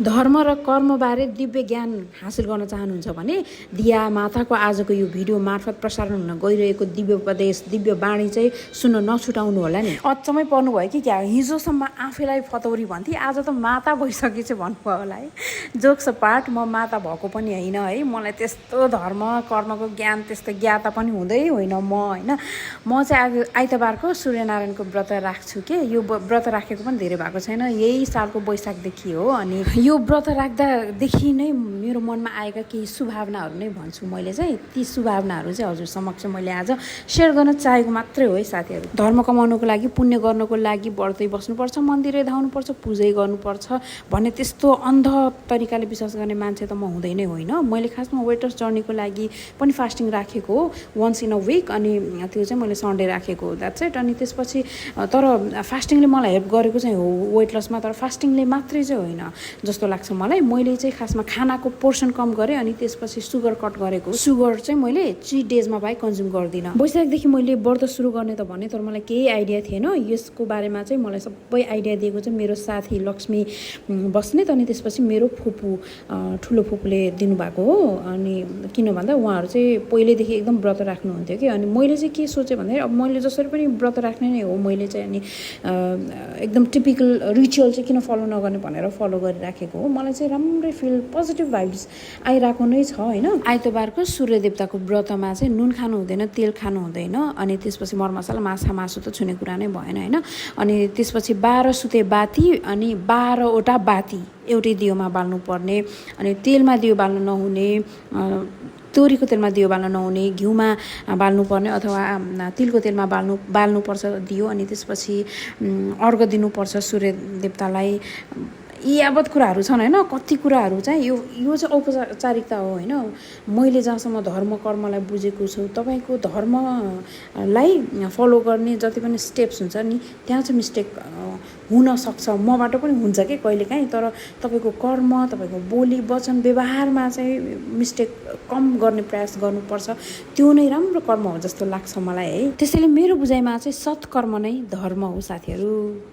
धर्म र कर्मबारे दिव्य ज्ञान हासिल गर्न चाहनुहुन्छ भने दिया माताको आजको यो भिडियो मार्फत प्रसारण हुन गइरहेको दिव्य उपदेश दिव्य बाणी चाहिँ सुन्न नछुटाउनु होला नि। अचम्मै पर्नुभयो कि क्या, हिजोसम्म आफैलाई फतौरी भन्थे, आज त माता भइसकेछ भन्नुभयो होला है। जोक्स पार्ट, म माता भएको पनि होइन है, मलाई त्यस्तो धर्म कर्मको ज्ञान त्यस्तो ज्ञाता पनि हुँदै होइन म होइन। म चाहिँ आइतबारको सूर्यनारायणको व्रत राख्छु के, यो व्रत राखेको पनि धेरै भएको छैन, यही सालको वैशाखदेखि हो। अनि यो व्रत राख्दादेखि नै मेरो मनमा आएका केही सुभावनाहरू नै भन्छु मैले चाहिँ। ती सुभावनाहरू चाहिँ हजुर समक्ष मैले आज सेयर गर्न चाहेको मात्रै हो है साथीहरू। धर्म कमाउनुको लागि, पुण्य गर्नको लागि व्रतै बस्नुपर्छ, मन्दिरै धाउनुपर्छ, पूजै गर्नुपर्छ भन्ने त्यस्तो अन्ध तरिकाले विश्वास गर्ने मान्छे त म हुँदै नै होइन। मैले खासमा वेटर्स जर्नीको लागि पनि फास्टिङ राखेको हो वन्स इन अ विक, अनि त्यो चाहिँ मैले सन्डे राखेको हो, द्याट्स इट। अनि त्यसपछि तर फास्टिङले मलाई हेल्प गरेको चाहिँ हो वेट लसमा, तर फास्टिङले मात्रै चाहिँ होइन जस्तो लाग्छ मलाई। मैले चाहिँ खासमा खानाको पोर्सन कम गरेँ, अनि त्यसपछि सुगर कट गरेको। सुगर चाहिँ मैले चिट डेजमा बाहेक कन्ज्युम गर्दिनँ। वैशाखदेखि मैले व्रत सुरु गर्ने त भने, तर मलाई केही आइडिया थिएन यसको बारेमा चाहिँ। मलाई सबै आइडिया दिएको चाहिँ मेरो साथी लक्ष्मी बस्नेत, अनि त्यसपछि मेरो फुपू ठुलो फुपूले दिनुभएको हो। अनि किन भन्दा उहाँहरू चाहिँ पहिल्यैदेखि एकदम व्रत राख्नुहुन्थ्यो कि। अनि मैले चाहिँ के सोचेँ भन्दाखेरि अब मैले जसरी पनि व्रत राख्ने नै हो मैले चाहिँ, अनि एकदम टिपिकल रिचुअल चाहिँ किन फलो नगर्ने भनेर फलो गरिराखेको हो। मलाई चाहिँ राम्रै फिल पोजिटिभ भाइब्स आइरहेको नै छ होइन। आइतबारको सूर्य देवताको व्रतमा चाहिँ नुन खानु हुँदैन, तेल खानु हुँदैन, अनि त्यसपछि मरमसाला माछा मासु त छुने कुरा नै भएन होइन। अनि त्यसपछि 12 सुते बाती अनि 12वटा बाती एउटै दियोमा बाल्नुपर्ने, अनि तेलमा दियो बाल्नु नहुने, तोरीको तेलमा दियो बाल्नु नहुने, घिउमा बाल्नुपर्ने अथवा तिलको तेलमा बाल्नुपर्छ दियो। अनि त्यसपछि अर्घ दिनुपर्छ सूर्य देवतालाई। यी यावत कुराहरू छन् होइन। कति कुराहरू चाहिँ यो चाहिँ औपचारिकता हो होइन। मैले जहाँसम्म धर्म कर्मलाई बुझेको छु, तपाईँको धर्मलाई फलो गर्ने जति पनि स्टेप्स हुन्छ नि त्यहाँ चाहिँ मिस्टेक हुनसक्छ, मबाट पनि हुन्छ कि कहिलेकाहीँ। तर तपाईँको कर्म, तपाईँको बोली वचन व्यवहारमा चाहिँ मिस्टेक कम गर्ने प्रयास गर्नुपर्छ, त्यो नै राम्रो कर्म हो जस्तो लाग्छ मलाई है। त्यसैले मेरो बुझाइमा चाहिँ सत्कर्म नै धर्म हो साथीहरू।